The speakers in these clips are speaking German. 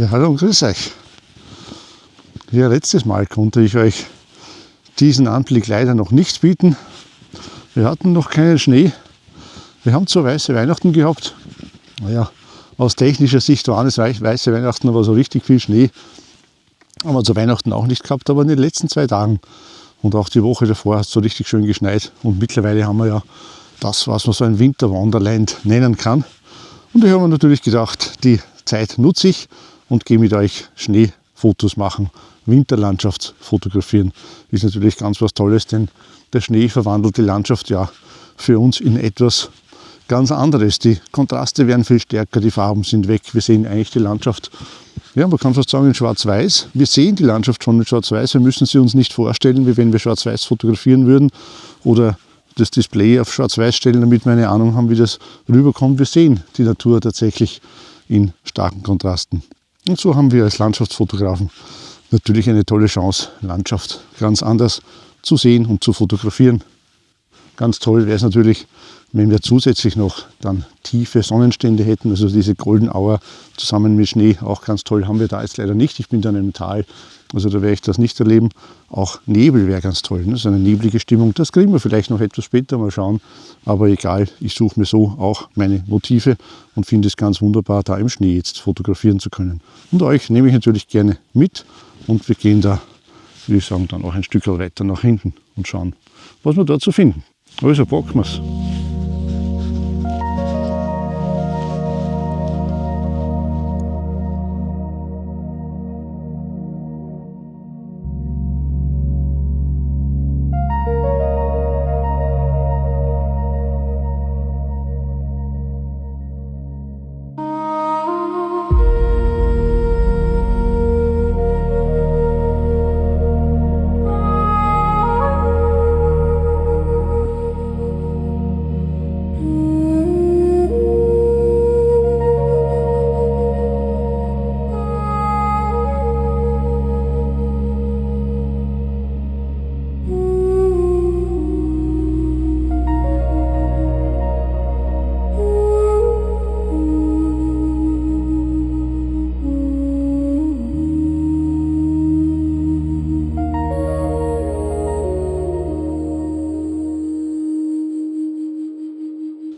Ja, hallo und grüß euch. Ja, letztes Mal konnte ich euch diesen Anblick leider noch nicht bieten. Wir hatten noch keinen Schnee. Wir haben zwar weiße Weihnachten gehabt. Naja, aus technischer Sicht waren es weiße Weihnachten, aber so richtig viel Schnee haben wir zu Weihnachten auch nicht gehabt. Aber in den letzten 2 Tagen und auch die Woche davor hat es so richtig schön geschneit. Und mittlerweile haben wir ja das, was man so ein Winterwonderland nennen kann. Und ich habe mir natürlich gedacht, die Zeit nutze ich und gehe mit euch Schneefotos machen. Winterlandschaft fotografieren ist natürlich ganz was Tolles, denn der Schnee verwandelt die Landschaft ja für uns in etwas ganz anderes. Die Kontraste werden viel stärker, die Farben sind weg. Wir sehen eigentlich die Landschaft, ja, man kann fast sagen in Schwarz-Weiß. Wir sehen die Landschaft schon in Schwarz-Weiß. Wir müssen sie uns nicht vorstellen, wie wenn wir Schwarz-Weiß fotografieren würden oder das Display auf Schwarz-Weiß stellen, damit wir eine Ahnung haben, wie das rüberkommt. Wir sehen die Natur tatsächlich in starken Kontrasten. Und so haben wir als Landschaftsfotografen natürlich eine tolle Chance, Landschaft ganz anders zu sehen und zu fotografieren. Ganz toll wäre es natürlich, wenn wir zusätzlich noch dann tiefe Sonnenstände hätten, also diese Golden Hour zusammen mit Schnee, auch ganz toll, haben wir da jetzt leider nicht. Ich bin da in einem Tal, also da werde ich das nicht erleben. Auch Nebel wäre ganz toll, ne? So eine neblige Stimmung, das kriegen wir vielleicht noch etwas später, mal schauen. Aber egal, ich suche mir so auch meine Motive und finde es ganz wunderbar, da im Schnee jetzt fotografieren zu können. Und euch nehme ich natürlich gerne mit und wir gehen da, würde ich sagen, dann auch ein Stück weiter nach hinten und schauen, was wir dort so finden. Also packen wir es.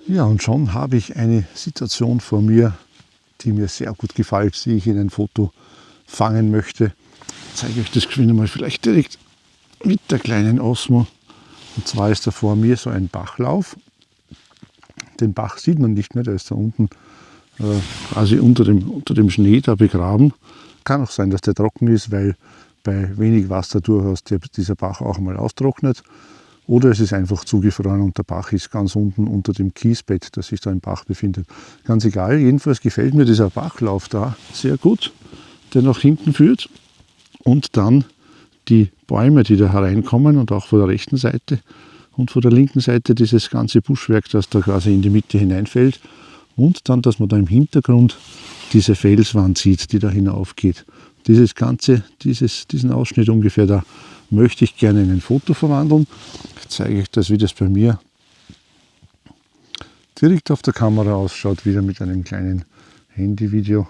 Ja, und schon habe ich eine Situation vor mir, die mir sehr gut gefällt, die ich in ein Foto fangen möchte. Ich zeige euch das geschwind mal vielleicht direkt mit der kleinen Osmo. Und zwar ist da vor mir so ein Bachlauf. Den Bach sieht man nicht mehr, der ist da unten quasi unter dem Schnee da begraben. Kann auch sein, dass der trocken ist, weil bei wenig Wasser durchaus dieser Bach auch mal austrocknet. Oder es ist einfach zugefroren und der Bach ist ganz unten unter dem Kiesbett, das sich da im Bach befindet. Ganz egal, jedenfalls gefällt mir dieser Bachlauf da sehr gut, der nach hinten führt. Und dann die Bäume, die da hereinkommen und auch von der rechten Seite und von der linken Seite dieses ganze Buschwerk, das da quasi in die Mitte hineinfällt. Und dann, dass man da im Hintergrund diese Felswand sieht, die da hinaufgeht. Dieses Ganze, diesen Ausschnitt ungefähr da, möchte ich gerne in ein Foto verwandeln. Ich zeige euch das, wie das bei mir direkt auf der Kamera ausschaut, wieder mit einem kleinen Handyvideo.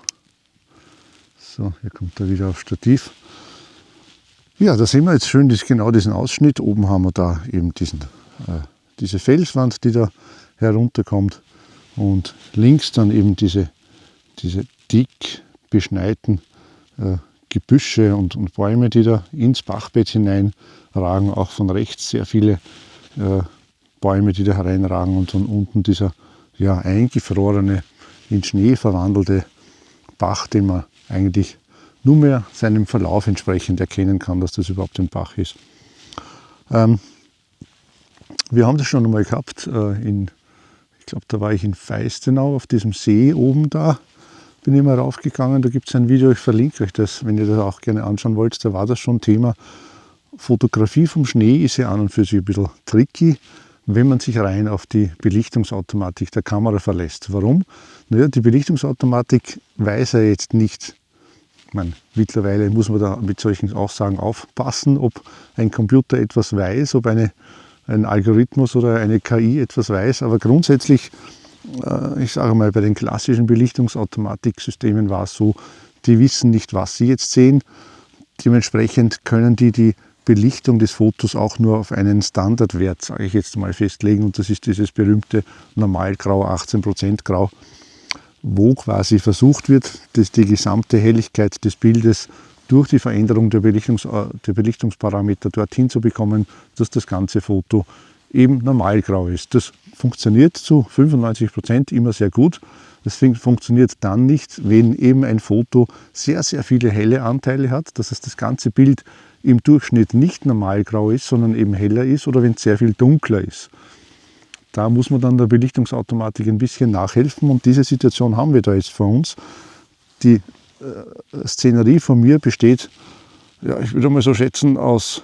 So, hier kommt er wieder auf Stativ. Ja, da sehen wir jetzt schön genau diesen Ausschnitt. Oben haben wir da eben diese Felswand, die da herunterkommt. Und links dann eben diese dick beschneiten Gebüsche und Bäume, die da ins Bachbett hineinragen. Auch von rechts sehr viele Bäume, die da hereinragen. Und von unten dieser ja, eingefrorene, in Schnee verwandelte Bach, den man eigentlich nur mehr seinem Verlauf entsprechend erkennen kann, dass das überhaupt ein Bach ist. Wir haben das schon einmal gehabt, ich glaube, da war ich in Feistenau auf diesem See oben da. Bin ich mal raufgegangen, da gibt es ein Video, ich verlinke euch das, wenn ihr das auch gerne anschauen wollt. Da war das schon Thema. Fotografie vom Schnee ist ja an und für sich ein bisschen tricky, wenn man sich rein auf die Belichtungsautomatik der Kamera verlässt. Warum? Naja, die Belichtungsautomatik weiß ja jetzt nicht. Mittlerweile muss man da mit solchen Aussagen aufpassen, ob ein Computer etwas weiß, ob ein Algorithmus oder eine KI etwas weiß. Aber grundsätzlich, ich sage mal, bei den klassischen Belichtungsautomatiksystemen war es so, die wissen nicht, was sie jetzt sehen. Dementsprechend können die Belichtung des Fotos auch nur auf einen Standardwert, sage ich jetzt mal, festlegen. Und das ist dieses berühmte Normalgrau, 18% Grau, wo quasi versucht wird, die gesamte Helligkeit des Bildes durch die Veränderung der Belichtungsparameter dorthin zu bekommen, dass das ganze Foto eben normalgrau ist. Das funktioniert zu 95% immer sehr gut. Das funktioniert dann nicht, wenn eben ein Foto sehr, sehr viele helle Anteile hat, dass das ganze Bild im Durchschnitt nicht normalgrau ist, sondern eben heller ist, oder wenn es sehr viel dunkler ist. Da muss man dann der Belichtungsautomatik ein bisschen nachhelfen, und diese Situation haben wir da jetzt vor uns. Die Szenerie von mir besteht, ja, ich würde mal so schätzen, aus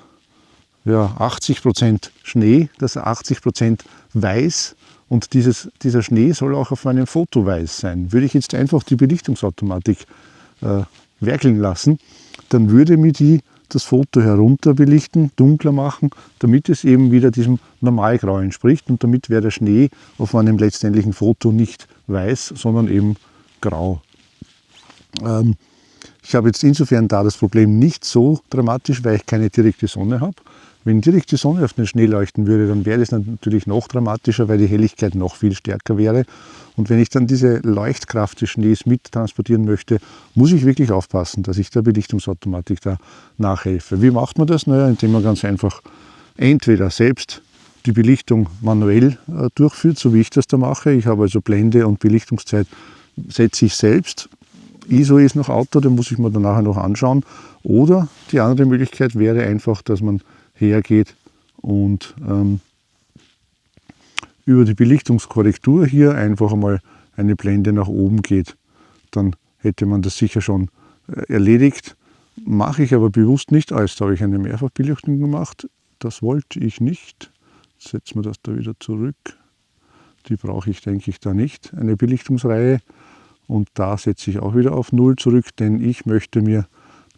80% Schnee, das ist 80% weiß, und dieser Schnee soll auch auf meinem Foto weiß sein. Würde ich jetzt einfach die Belichtungsautomatik werkeln lassen, dann würde mir das Foto herunter belichten, dunkler machen, damit es eben wieder diesem Normalgrau entspricht, und damit wäre der Schnee auf meinem letztendlichen Foto nicht weiß, sondern eben grau. Ich habe jetzt insofern da das Problem nicht so dramatisch, weil ich keine direkte Sonne habe. Wenn direkt die Sonne auf den Schnee leuchten würde, dann wäre das natürlich noch dramatischer, weil die Helligkeit noch viel stärker wäre. Und wenn ich dann diese Leuchtkraft des Schnees mit transportieren möchte, muss ich wirklich aufpassen, dass ich der Belichtungsautomatik da nachhelfe. Wie macht man das? Naja, indem man ganz einfach entweder selbst die Belichtung manuell durchführt, so wie ich das da mache. Ich habe also Blende und Belichtungszeit setze ich selbst. ISO ist noch Auto, den muss ich mir dann nachher noch anschauen. Oder die andere Möglichkeit wäre einfach, dass man hergeht und über die Belichtungskorrektur hier einfach einmal eine Blende nach oben geht. Dann hätte man das sicher schon erledigt. Mache ich aber bewusst nicht alles. Da habe ich eine Mehrfachbelichtung gemacht. Das wollte ich nicht. Setzen wir das da wieder zurück. Die brauche ich, denke ich, da nicht. Eine Belichtungsreihe. Und da setze ich auch wieder auf 0 zurück, denn ich möchte mir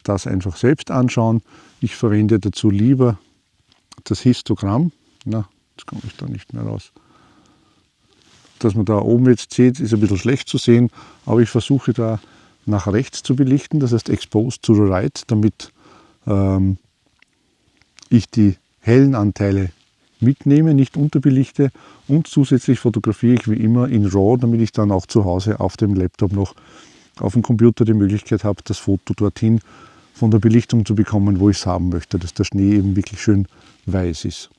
das einfach selbst anschauen. Ich verwende dazu lieber das Histogramm. Na, jetzt komme ich da nicht mehr raus. Dass man da oben jetzt sieht, ist ein bisschen schlecht zu sehen, aber ich versuche da nach rechts zu belichten, das heißt exposed to the right, damit ich die hellen Anteile mitnehme, nicht unterbelichte, und zusätzlich fotografiere ich wie immer in RAW, damit ich dann auch zu Hause auf dem Laptop noch auf dem Computer die Möglichkeit habe, das Foto dorthin von der Belichtung zu bekommen, wo ich es haben möchte, dass der Schnee eben wirklich schön weiß ist.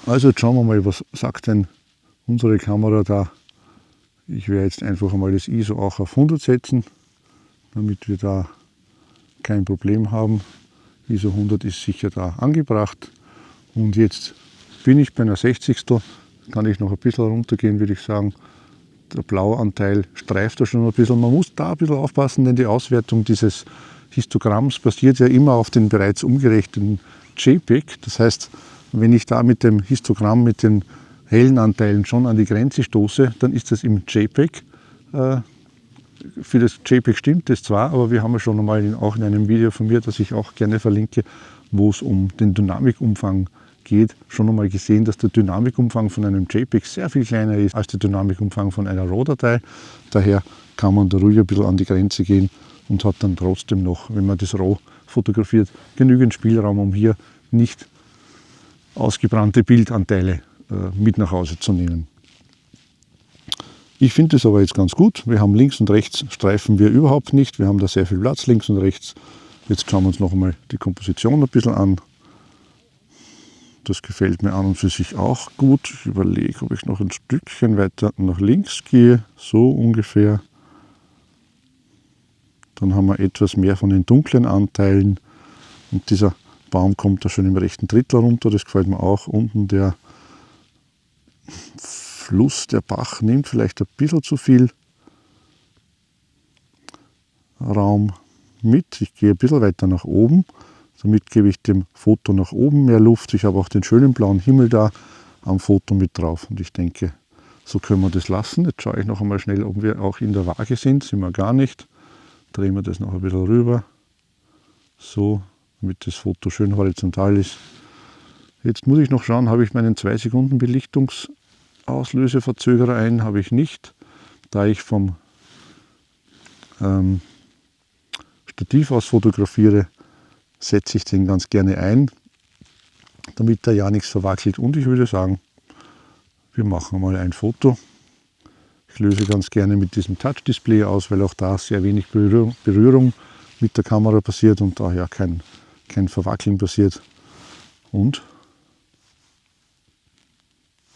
Also jetzt schauen wir mal, was sagt denn unsere Kamera da. Ich werde jetzt einfach einmal das ISO auch auf 100 setzen, damit wir da kein Problem haben. ISO 100 ist sicher da angebracht. Und jetzt bin ich bei einer 60. Kann ich noch ein bisschen runtergehen, würde ich sagen. Der Blauanteil streift da schon ein bisschen. Man muss da ein bisschen aufpassen, denn die Auswertung dieses Histogramms basiert ja immer auf den bereits umgerechneten JPEG. Das heißt, wenn ich da mit dem Histogramm, mit den hellen Anteilen schon an die Grenze stoße, dann ist das im JPEG. Für das JPEG stimmt das zwar, aber wir haben ja schon einmal auch in einem Video von mir, das ich auch gerne verlinke, wo es um den Dynamikumfang geht, schon einmal gesehen, dass der Dynamikumfang von einem JPEG sehr viel kleiner ist als der Dynamikumfang von einer RAW-Datei. Daher kann man da ruhig ein bisschen an die Grenze gehen und hat dann trotzdem noch, wenn man das RAW fotografiert, genügend Spielraum, um hier nicht ausgebrannte Bildanteile mit nach Hause zu nehmen. Ich finde das aber jetzt ganz gut. Wir haben links und rechts Streifen wir überhaupt nicht. Wir haben da sehr viel Platz links und rechts. Jetzt schauen wir uns noch einmal die Komposition ein bisschen an. Das gefällt mir an und für sich auch gut. Ich überlege, ob ich noch ein Stückchen weiter nach links gehe, so ungefähr. Dann haben wir etwas mehr von den dunklen Anteilen und dieser Baum kommt da schon im rechten Drittel runter, das gefällt mir auch. Unten der Fluss, der Bach nimmt vielleicht ein bisschen zu viel Raum mit. Ich gehe ein bisschen weiter nach oben. Damit gebe ich dem Foto nach oben mehr Luft. Ich habe auch den schönen blauen Himmel da am Foto mit drauf. Und ich denke, so können wir das lassen. Jetzt schaue ich noch einmal schnell, ob wir auch in der Waage sind. Sind wir gar nicht. Drehen wir das noch ein bisschen rüber. So, damit das Foto schön horizontal ist. Jetzt muss ich noch schauen, habe ich meinen 2 Sekunden Belichtungsauslöseverzögerer ein? Habe ich nicht. Da ich vom Stativ ausfotografiere, setze ich den ganz gerne ein, damit da ja nichts verwackelt. Und ich würde sagen, wir machen mal ein Foto. Ich löse ganz gerne mit diesem Touch-Display aus, weil auch da sehr wenig Berührung mit der Kamera passiert und daher kein Verwackeln passiert. Und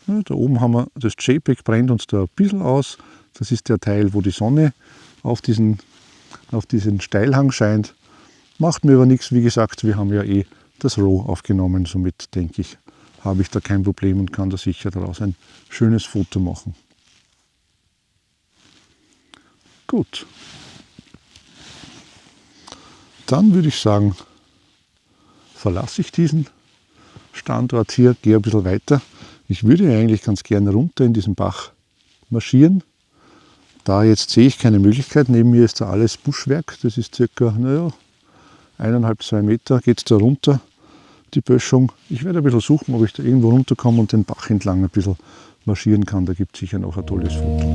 ja, da oben haben wir das JPEG, brennt uns da ein bisschen aus. Das ist der Teil, wo die Sonne auf diesen Steilhang scheint. Macht mir aber nichts, wie gesagt, wir haben ja das RAW aufgenommen, somit denke ich, habe ich da kein Problem und kann da sicher daraus ein schönes Foto machen. Gut. Dann würde ich sagen, verlasse ich diesen Standort hier, gehe ein bisschen weiter. Ich würde eigentlich ganz gerne runter in diesen Bach marschieren. Da jetzt sehe ich keine Möglichkeit, neben mir ist da alles Buschwerk, das ist circa 1,5, 2 Meter geht es da runter, die Böschung. Ich werde ein bisschen suchen, ob ich da irgendwo runterkomme und den Bach entlang ein bisschen marschieren kann. Da gibt es sicher noch ein tolles Foto.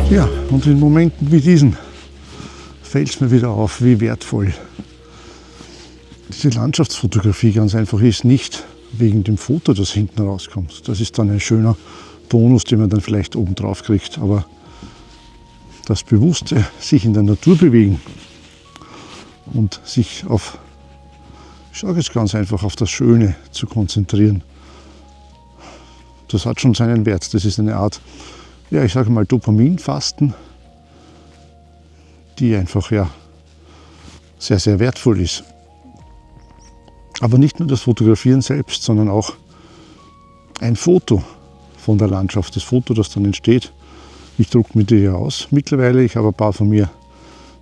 Ja, und in Momenten wie diesen fällt es mir wieder auf, wie wertvoll diese Landschaftsfotografie ganz einfach ist. Nicht wegen dem Foto, das hinten rauskommt. Das ist dann ein schöner Bonus, den man dann vielleicht oben drauf kriegt. Aber das bewusste sich in der Natur bewegen und sich auf, ich sage jetzt ganz einfach, auf das Schöne zu konzentrieren, das hat schon seinen Wert. Das ist eine Art, ja, ich sage mal Dopaminfasten, die einfach ja sehr, sehr wertvoll ist. Aber nicht nur das Fotografieren selbst, sondern auch ein Foto von der Landschaft, das Foto, das dann entsteht. Ich drucke mir die ja aus mittlerweile, ich habe ein paar von mir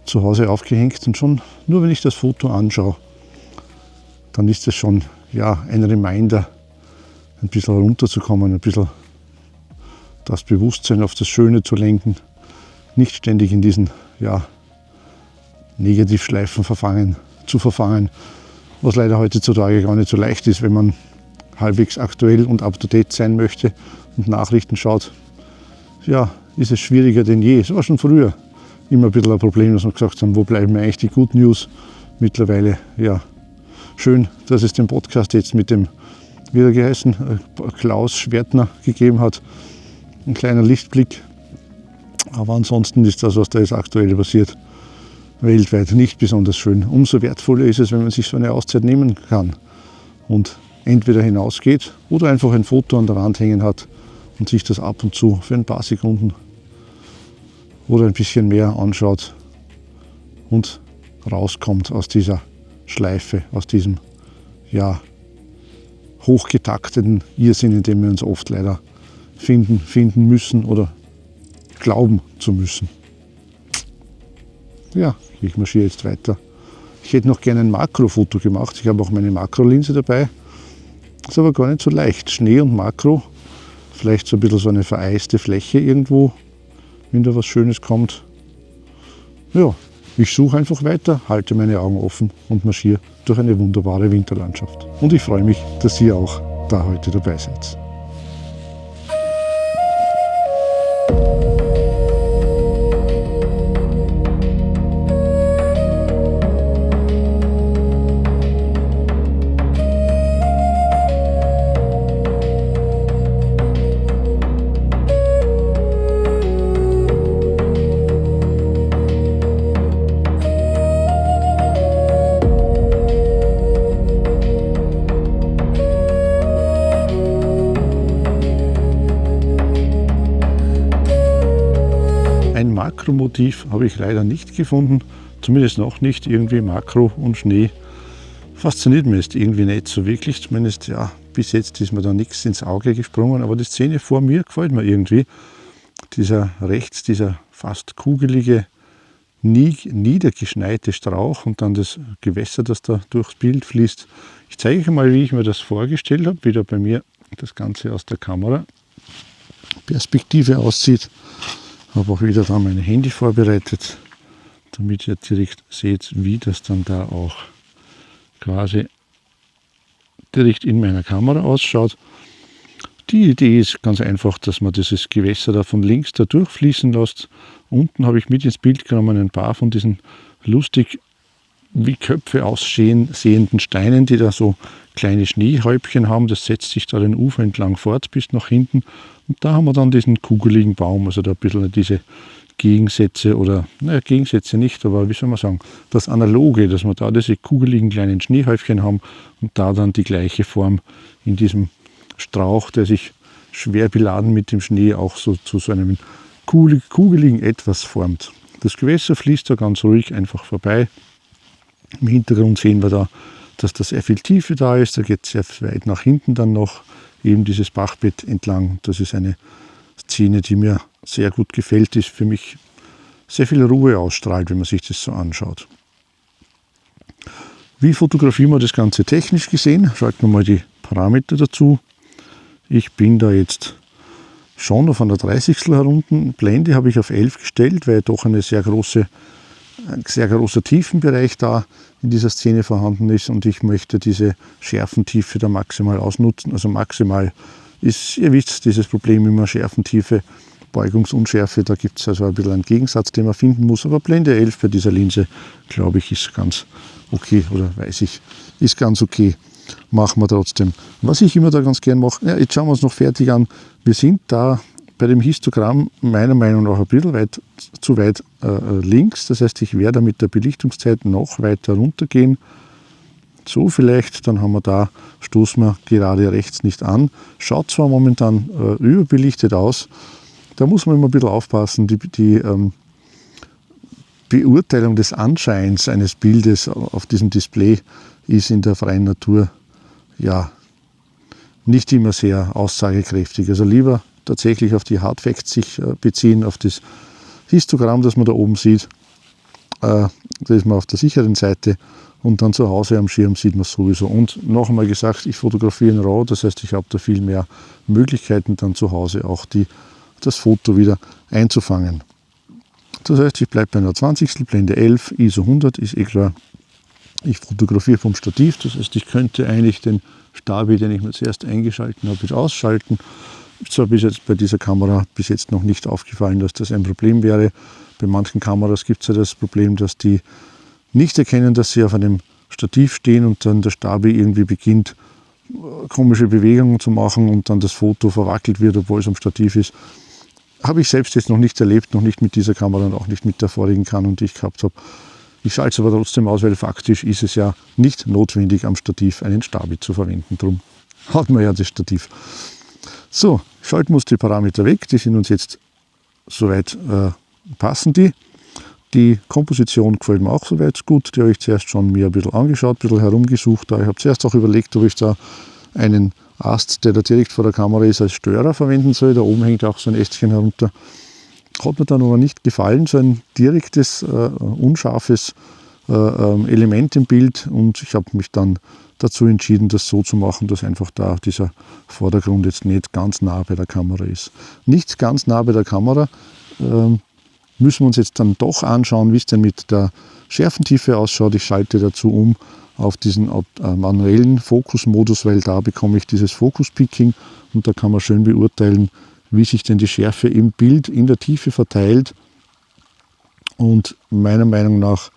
zu Hause aufgehängt und schon nur wenn ich das Foto anschaue, dann ist es schon ja, ein Reminder, ein bisschen runterzukommen, ein bisschen das Bewusstsein auf das Schöne zu lenken, nicht ständig in diesen ja, Negativschleifen zu verfangen, was leider heutzutage gar nicht so leicht ist, wenn man halbwegs aktuell und up-to-date sein möchte und Nachrichten schaut. Ja, ist es schwieriger denn je. Es war schon früher immer ein bisschen ein Problem, dass wir gesagt haben, wo bleiben eigentlich die Good News? Mittlerweile, ja, schön, dass es den Podcast jetzt mit dem, wie er geheißen, Klaus Schwertner gegeben hat. Ein kleiner Lichtblick, aber ansonsten ist das, was da jetzt aktuell passiert, weltweit nicht besonders schön. Umso wertvoller ist es, wenn man sich so eine Auszeit nehmen kann und entweder hinausgeht oder einfach ein Foto an der Wand hängen hat und sich das ab und zu für ein paar Sekunden oder ein bisschen mehr anschaut und rauskommt aus dieser Schleife, aus diesem ja, hochgetakteten Irrsinn, in dem wir uns oft leider finden müssen oder glauben zu müssen. Ja, ich marschiere jetzt weiter. Ich hätte noch gerne ein Makrofoto gemacht. Ich habe auch meine Makrolinse dabei. Ist aber gar nicht so leicht. Schnee und Makro, vielleicht so ein bisschen so eine vereiste Fläche irgendwo, wenn da was Schönes kommt. Ja, ich suche einfach weiter, halte meine Augen offen und marschiere durch eine wunderbare Winterlandschaft. Und ich freue mich, dass ihr auch da heute dabei seid. Makromotiv habe ich leider nicht gefunden, zumindest noch nicht. Irgendwie Makro und Schnee fasziniert mich jetzt irgendwie nicht so wirklich. Zumindest ja, bis jetzt ist mir da nichts ins Auge gesprungen, aber die Szene vor mir gefällt mir irgendwie. Dieser rechts, dieser fast kugelige niedergeschneite Strauch und dann das Gewässer, das da durchs Bild fließt. Ich zeige euch mal, wie ich mir das vorgestellt habe, wie da bei mir das Ganze aus der Kameraperspektive aussieht. Ich habe auch wieder da mein Handy vorbereitet, damit ihr direkt seht, wie das dann da auch quasi direkt in meiner Kamera ausschaut. Die Idee ist ganz einfach, dass man dieses Gewässer da von links da durchfließen lässt. Unten habe ich mit ins Bild genommen ein paar von diesen lustig wie Köpfe aussehenden Steinen, die da so kleine Schneehäubchen haben. Das setzt sich da den Ufer entlang fort bis nach hinten. Und da haben wir dann diesen kugeligen Baum, also da ein bisschen diese Gegensätze oder, naja, Gegensätze nicht, aber wie soll man sagen, das Analoge, dass wir da diese kugeligen kleinen Schneehäufchen haben und da dann die gleiche Form in diesem Strauch, der sich schwer beladen mit dem Schnee auch so zu so einem kugeligen Etwas formt. Das Gewässer fließt da ganz ruhig einfach vorbei. Im Hintergrund sehen wir da, dass da sehr viel Tiefe da ist. Da geht es sehr weit nach hinten dann noch, eben dieses Bachbett entlang. Das ist eine Szene, die mir sehr gut gefällt, die für mich sehr viel Ruhe ausstrahlt, wenn man sich das so anschaut. Wie fotografieren wir das Ganze technisch gesehen? Schalten wir mal die Parameter dazu. Ich bin da jetzt schon auf einer 30. herunten. Blende habe ich auf 11 gestellt, weil doch ein sehr großer Tiefenbereich da in dieser Szene vorhanden ist und ich möchte diese Schärfentiefe da maximal ausnutzen. Also maximal ist, ihr wisst, dieses Problem immer Schärfentiefe, Beugungsunschärfe, da gibt es also ein bisschen einen Gegensatz, den man finden muss. Aber Blende 11 bei dieser Linse, glaube ich, ist ganz okay, oder weiß ich, ist ganz okay. Machen wir trotzdem. Was ich immer da ganz gern mache, ja, jetzt schauen wir uns noch fertig an. Wir sind da bei dem Histogramm meiner Meinung nach ein bisschen zu weit links. Das heißt, ich werde mit der Belichtungszeit noch weiter runtergehen. So vielleicht, dann haben wir da, stoßen wir gerade rechts nicht an. Schaut zwar momentan überbelichtet aus, da muss man immer ein bisschen aufpassen. Die Beurteilung des Anscheins eines Bildes auf diesem Display ist in der freien Natur ja nicht immer sehr aussagekräftig. Also lieber tatsächlich auf die Hardfacts sich beziehen, auf das Histogramm, das man da oben sieht. Da ist man auf der sicheren Seite und dann zu Hause am Schirm sieht man es sowieso. Und noch einmal gesagt, ich fotografiere in RAW, das heißt, ich habe da viel mehr Möglichkeiten, dann zu Hause auch das Foto wieder einzufangen. Das heißt, ich bleibe bei einer 20. Blende 11, ISO 100 ist eh klar. Ich fotografiere vom Stativ, das heißt, ich könnte eigentlich den Stabi, den ich mir zuerst eingeschalten habe, wieder ausschalten. Ist zwar bis jetzt bei dieser Kamera bis jetzt noch nicht aufgefallen, dass das ein Problem wäre. Bei manchen Kameras gibt es ja das Problem, dass die nicht erkennen, dass sie auf einem Stativ stehen und dann der Stabi irgendwie beginnt, komische Bewegungen zu machen und dann das Foto verwackelt wird, obwohl es am Stativ ist. Habe ich selbst jetzt noch nicht erlebt, noch nicht mit dieser Kamera und auch nicht mit der vorigen Canon, die ich gehabt habe. Ich schalte es aber trotzdem aus, weil faktisch ist es ja nicht notwendig, am Stativ einen Stabi zu verwenden. Darum hat man ja das Stativ. So, schalten wir uns die Parameter weg, die sind uns jetzt soweit passen die. Die Komposition gefällt mir auch soweit gut, die habe ich zuerst schon mir ein bisschen angeschaut, ein bisschen herumgesucht. Ich habe zuerst auch überlegt, ob ich da einen Ast, der da direkt vor der Kamera ist, als Störer verwenden soll. Da oben hängt auch so ein Ästchen herunter. Hat mir dann aber nicht gefallen, so ein direktes, unscharfes Element im Bild und ich habe mich dann dazu entschieden, das so zu machen, dass einfach da dieser Vordergrund jetzt nicht ganz nah bei der Kamera ist. Nicht ganz nah bei der Kamera müssen wir uns jetzt dann doch anschauen, wie es denn mit der Schärfentiefe ausschaut. Ich schalte dazu um auf diesen manuellen Fokusmodus, weil da bekomme ich dieses Focus-Picking und da kann man schön beurteilen, wie sich denn die Schärfe im Bild in der Tiefe verteilt. Und meiner Meinung nach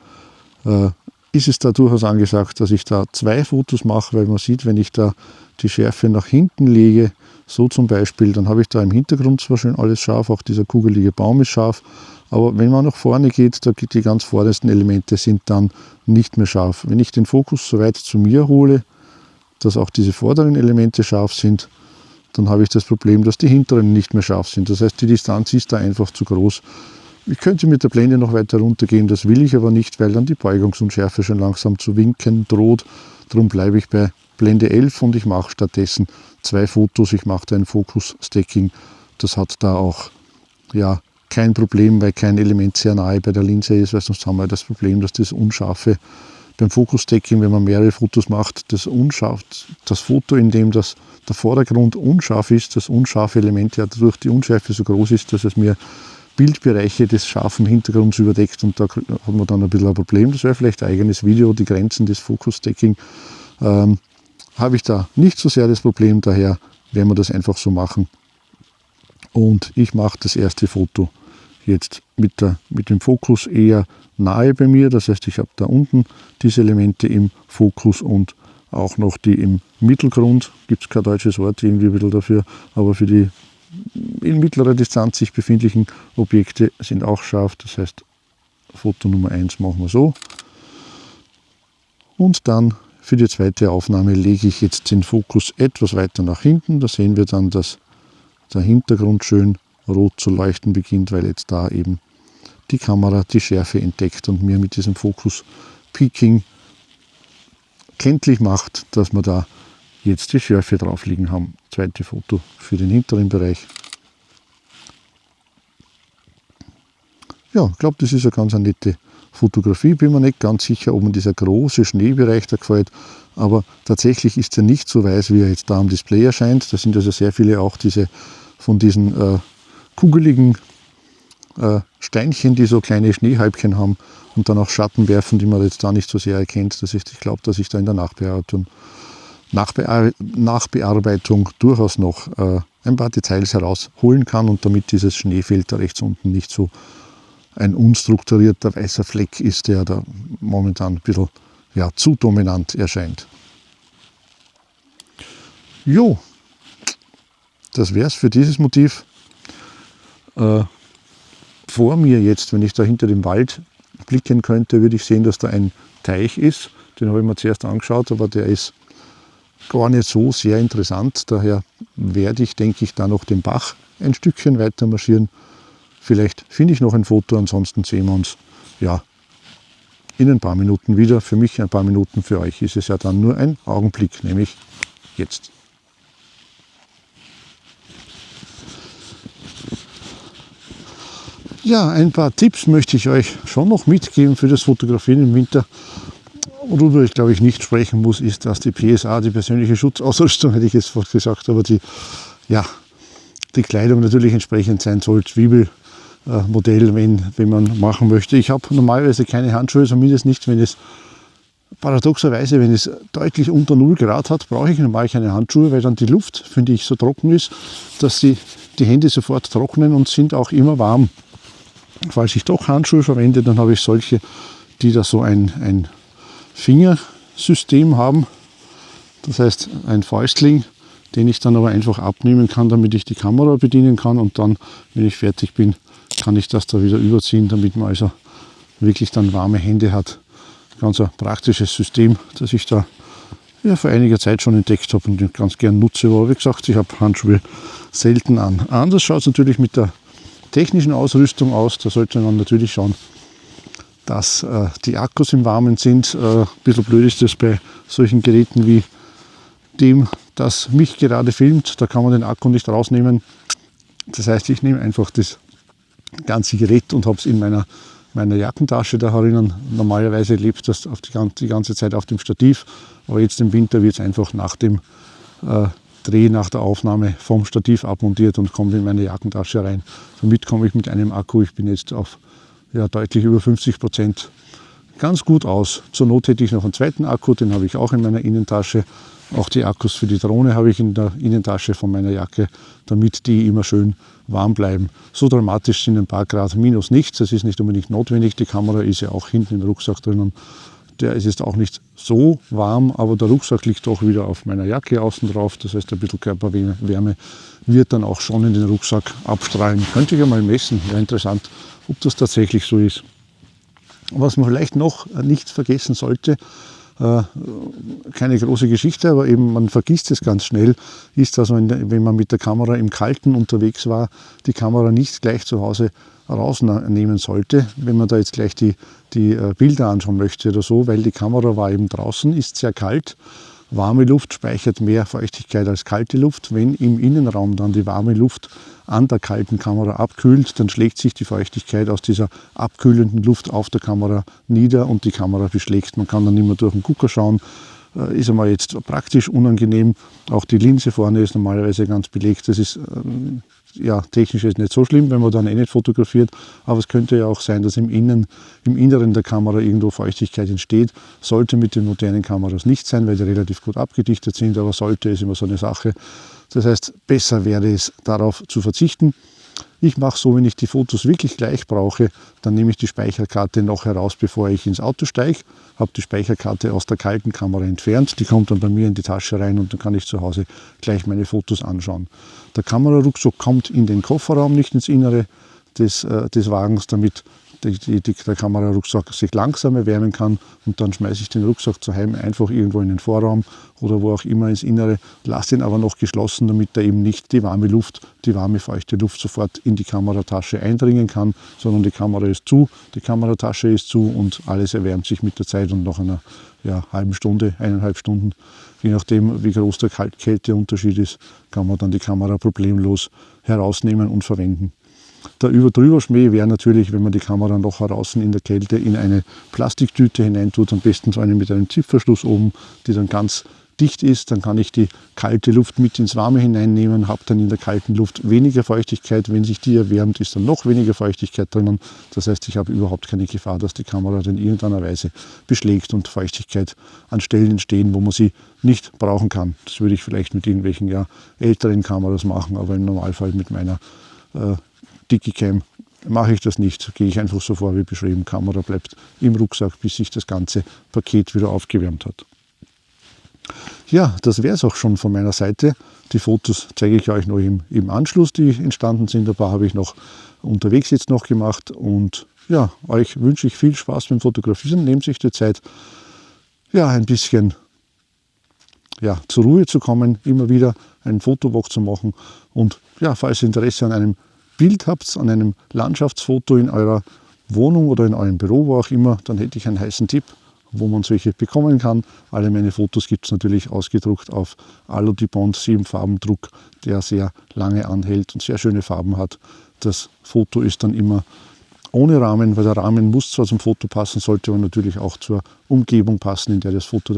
ist es da durchaus angesagt, dass ich da 2 Fotos mache, weil man sieht, wenn ich da die Schärfe nach hinten lege, so zum Beispiel, dann habe ich da im Hintergrund zwar schön alles scharf, auch dieser kugelige Baum ist scharf, aber wenn man nach vorne geht, da die ganz vordersten Elemente sind dann nicht mehr scharf. Wenn ich den Fokus so weit zu mir hole, dass auch diese vorderen Elemente scharf sind, dann habe ich das Problem, dass die hinteren nicht mehr scharf sind. Das heißt, die Distanz ist da einfach zu groß. Ich könnte mit der Blende noch weiter runtergehen, das will ich aber nicht, weil dann die Beugungsunschärfe schon langsam zu winken droht. Darum bleibe ich bei Blende 11 und ich mache stattdessen 2 Fotos. Ich mache da ein Focus-Stacking. Das hat da auch ja, kein Problem, weil kein Element sehr nahe bei der Linse ist, weil sonst haben wir das Problem, dass das Unscharfe beim Focus-Stacking, wenn man mehrere Fotos macht, das Foto, in dem der Vordergrund unscharf ist, das unscharfe Element ja durch die Unschärfe so groß ist, dass es mir Bildbereiche des scharfen Hintergrunds überdeckt, und da hat man dann ein bisschen ein Problem. Das wäre vielleicht ein eigenes Video, die Grenzen des Focus-Stacking. Habe ich da nicht so sehr das Problem, daher werden wir das einfach so machen. Und ich mache das erste Foto jetzt mit dem Fokus eher nahe bei mir. Das heißt, ich habe da unten diese Elemente im Fokus und auch noch die im Mittelgrund. Gibt es kein deutsches Wort irgendwie ein bisschen dafür, aber für die in mittlerer Distanz sich befindlichen Objekte sind auch scharf. Das heißt, Foto Nummer 1 machen wir so. Und dann für die zweite Aufnahme lege ich jetzt den Fokus etwas weiter nach hinten. Da sehen wir dann, dass der Hintergrund schön rot zu leuchten beginnt, weil jetzt da eben die Kamera die Schärfe entdeckt und mir mit diesem Fokus Peaking kenntlich macht, dass wir da jetzt die Schärfe drauf liegen haben. Zweite Foto für den hinteren Bereich. Ja, ich glaube, das ist eine ganz nette Fotografie. Bin mir nicht ganz sicher, ob mir dieser große Schneebereich da gefällt, aber tatsächlich ist er nicht so weiß, wie er jetzt da am Display erscheint. Da sind also sehr viele auch von diesen kugeligen Steinchen, die so kleine Schneehäubchen haben und dann auch Schatten werfen, die man jetzt da nicht so sehr erkennt. Das ist, ich glaube, dass ich da in der Nachbearbeitung durchaus noch ein paar Details herausholen kann und damit dieses Schneefeld da rechts unten nicht so ein unstrukturierter weißer Fleck ist, der da momentan ein bisschen zu dominant erscheint. Jo, das wäre es für dieses Motiv. Vor mir jetzt, wenn ich da hinter dem Wald blicken könnte, würde ich sehen, dass da ein Teich ist. Den habe ich mir zuerst angeschaut, aber der ist gar nicht so sehr interessant. Daher werde ich, denke ich, da noch den Bach ein Stückchen weiter marschieren. Vielleicht finde ich noch ein Foto, ansonsten sehen wir uns in ein paar Minuten wieder. Für mich ein paar Minuten, für euch ist es ja dann nur ein Augenblick, nämlich jetzt. Ja, ein paar Tipps möchte ich euch schon noch mitgeben für das Fotografieren im Winter. Worüber ich glaube ich nicht sprechen muss, ist, dass die PSA, die persönliche Schutzausrüstung, hätte ich jetzt fast gesagt, aber die Kleidung natürlich entsprechend sein soll, Zwiebelmodell, wenn man machen möchte. Ich habe normalerweise keine Handschuhe, zumindest nicht, wenn es paradoxerweise, wenn es deutlich unter 0 Grad hat, brauche ich normal keine Handschuhe, weil dann die Luft, finde ich, so trocken ist, dass die Hände sofort trocknen und sind auch immer warm. Falls ich doch Handschuhe verwende, dann habe ich solche, die da so ein Fingersystem haben. Das heißt, ein Fäustling, den ich dann aber einfach abnehmen kann, damit ich die Kamera bedienen kann. Und dann, wenn ich fertig bin, kann ich das da wieder überziehen, damit man also wirklich dann warme Hände hat. Ganz ein praktisches System, das ich da vor einiger Zeit schon entdeckt habe und ganz gern nutze. Aber wie gesagt, ich habe Handschuhe selten an. Anders schaut es natürlich mit der technischen Ausrüstung aus. Da sollte man natürlich schauen, dass die Akkus im Warmen sind. Ein bisschen blöd ist das bei solchen Geräten wie dem, das mich gerade filmt. Da kann man den Akku nicht rausnehmen. Das heißt, ich nehme einfach das ganze Gerät und habe es in meiner Jackentasche da herinnen. Normalerweise lebt das die ganze Zeit auf dem Stativ, aber jetzt im Winter wird es einfach nach dem Dreh, nach der Aufnahme vom Stativ abmontiert und kommt in meine Jackentasche rein. Somit komme ich mit einem Akku, ich bin jetzt auf deutlich über 50%, ganz gut aus. Zur Not hätte ich noch einen zweiten Akku, den habe ich auch in meiner Innentasche. Auch die Akkus für die Drohne habe ich in der Innentasche von meiner Jacke, damit die immer schön warm bleiben. So dramatisch sind ein paar Grad minus nichts, das ist nicht unbedingt notwendig. Die Kamera ist ja auch hinten im Rucksack drinnen. Der ist jetzt auch nicht so warm, aber der Rucksack liegt doch wieder auf meiner Jacke außen drauf. Das heißt, ein bisschen Körperwärme wird dann auch schon in den Rucksack abstrahlen. Könnte ich ja mal messen, wäre interessant, ob das tatsächlich so ist. Was man vielleicht noch nicht vergessen sollte, keine große Geschichte, aber eben man vergisst es ganz schnell, ist, dass man, wenn man mit der Kamera im Kalten unterwegs war, die Kamera nicht gleich zu Hause rausnehmen sollte, wenn man da jetzt gleich die Bilder anschauen möchte oder so, weil die Kamera war eben draußen, ist sehr kalt Warme Luft speichert mehr Feuchtigkeit als kalte Luft. Wenn im Innenraum dann die warme Luft an der kalten Kamera abkühlt, dann schlägt sich die Feuchtigkeit aus dieser abkühlenden Luft auf der Kamera nieder und die Kamera beschlägt. Man kann dann nicht mehr durch den Gucker schauen. Ist einmal jetzt praktisch unangenehm. Auch die Linse vorne ist normalerweise ganz belegt. Das ist ja, technisch ist nicht so schlimm, wenn man dann nicht fotografiert, aber es könnte ja auch sein, dass im Inneren der Kamera irgendwo Feuchtigkeit entsteht. Sollte mit den modernen Kameras nicht sein, weil die relativ gut abgedichtet sind, aber sollte, ist immer so eine Sache. Das heißt, besser wäre es, darauf zu verzichten. Ich mache so, wenn ich die Fotos wirklich gleich brauche, dann nehme ich die Speicherkarte noch heraus, bevor ich ins Auto steige, habe die Speicherkarte aus der kalten Kamera entfernt, die kommt dann bei mir in die Tasche rein und dann kann ich zu Hause gleich meine Fotos anschauen. Der Kamerarucksack kommt in den Kofferraum, nicht ins Innere des Wagens, damit der Kamerarucksack sich langsam erwärmen kann, und dann schmeiße ich den Rucksack zu Hause einfach irgendwo in den Vorraum oder wo auch immer ins Innere, lasse ihn aber noch geschlossen, damit da eben nicht die warme Luft, die warme feuchte Luft sofort in die Kameratasche eindringen kann, sondern die Kamera ist zu, die Kameratasche ist zu und alles erwärmt sich mit der Zeit, und nach einer halben Stunde, 1,5 Stunden, je nachdem wie groß der Kälteunterschied ist, kann man dann die Kamera problemlos herausnehmen und verwenden. Der Drüberschmäh wäre natürlich, wenn man die Kamera noch draußen in der Kälte in eine Plastiktüte hineintut, am besten so eine mit einem Zipfverschluss oben, die dann ganz dicht ist. Dann kann ich die kalte Luft mit ins Warme hineinnehmen, habe dann in der kalten Luft weniger Feuchtigkeit. Wenn sich die erwärmt, ist dann noch weniger Feuchtigkeit drinnen. Das heißt, ich habe überhaupt keine Gefahr, dass die Kamera dann in irgendeiner Weise beschlägt und Feuchtigkeit an Stellen entstehen, wo man sie nicht brauchen kann. Das würde ich vielleicht mit irgendwelchen älteren Kameras machen, aber im Normalfall mit meiner Dickie-Cam mache ich das nicht. Gehe ich einfach so vor wie beschrieben. Kamera bleibt im Rucksack, bis sich das ganze Paket wieder aufgewärmt hat. Ja, das wäre es auch schon von meiner Seite. Die Fotos zeige ich euch noch im Anschluss, die entstanden sind. Ein paar habe ich noch unterwegs jetzt noch gemacht. Und ja, euch wünsche ich viel Spaß beim Fotografieren. Nehmt sich die Zeit, ein bisschen zur Ruhe zu kommen, immer wieder einen Fotowalk zu machen. Und falls ihr Interesse an einem Bild habt, an einem Landschaftsfoto in eurer Wohnung oder in eurem Büro, wo auch immer, dann hätte ich einen heißen Tipp, wo man solche bekommen kann. Alle meine Fotos gibt es natürlich ausgedruckt auf Alu-Dipond 7-Farben-Druck, der sehr lange anhält und sehr schöne Farben hat. Das Foto ist dann immer ohne Rahmen, weil der Rahmen muss zwar zum Foto passen, sollte aber natürlich auch zur Umgebung passen, in der das Foto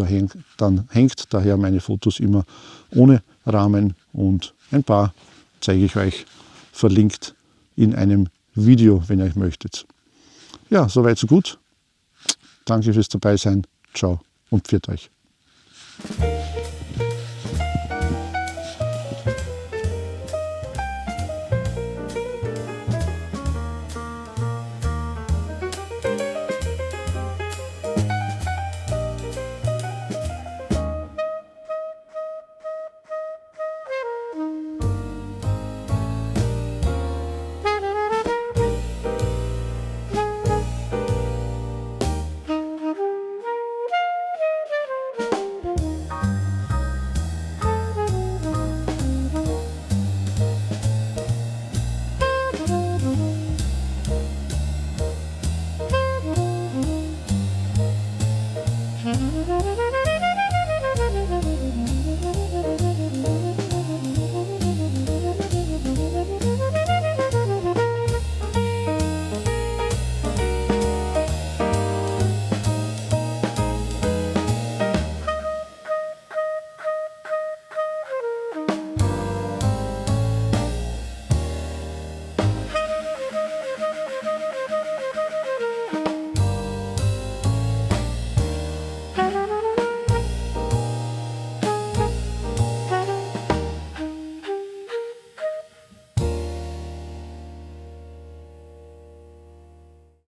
dann hängt. Daher meine Fotos immer ohne Rahmen, und ein paar zeige ich euch verlinkt in einem Video, wenn ihr euch möchtet. Ja, soweit so gut. Danke fürs Dabeisein. Ciao und pfiat euch.